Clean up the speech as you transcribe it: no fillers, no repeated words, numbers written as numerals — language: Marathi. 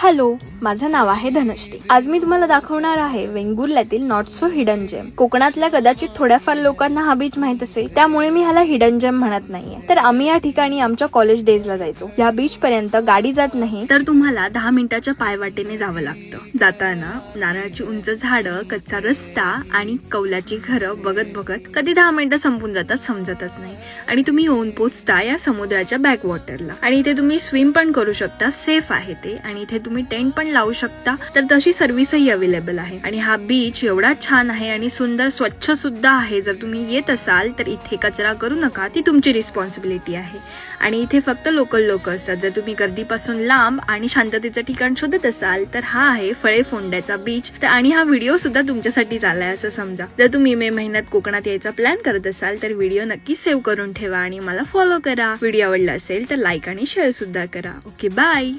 हॅलो, माझं नाव आहे धनश्री। आज मी तुम्हाला दाखवणार आहे वेंगुर्ल्यातील नॉट सो हिडन जेम। कोकणातल्या कदाचित थोड्याफार लोकांना हा बीच माहित असेल, त्यामुळे मी ह्याला हिडन जेम म्हणत नाहीये। तर आम्ही या ठिकाणी आमच्या कॉलेज डेजला जायचो। या बीच पर्यंत गाडी जात नाही, तर तुम्हाला 10 मिनिटाच्या पायवाटेने जावं लागतं। जाताना नारळाची उंच झाडं, कच्चा रस्ता आणि कौलाची घरं बघत बघत कधी 10 मिनिटं संपून जातात समजतच नाही। आणि तुम्ही येऊन पोचता या समुद्राच्या बॅक वॉटरला। आणि इथे तुम्ही स्विम पण करू शकता, सेफ आहे ते। आणि इथे तुम्ही टेंट पण लावू शकता, तर तशी सर्व्हिसही अवेलेबल आहे। आणि हा बीच एवढा छान आहे आणि सुंदर, स्वच्छ सुद्धा आहे। जर तुम्ही येत असाल तर इथे कचरा करू नका, ती तुमची रिस्पॉन्सिबिलिटी आहे। आणि इथे फक्त लोकल लोक असतात। जर तुम्ही गर्दीपासून लांब आणि शांततेचं ठिकाण शोधत असाल तर हा आहे फळे फोंड्याचा बीच। आणि हा व्हिडिओ सुद्धा तुमच्यासाठी झालाय असं समजा। जर तुम्ही मे महिन्यात कोकणात यायचा प्लॅन करत असाल तर व्हिडिओ नक्की सेव्ह करून ठेवा आणि मला फॉलो करा। व्हिडिओ आवडला असेल तर लाईक आणि शेअर सुद्धा करा। Okay, bye.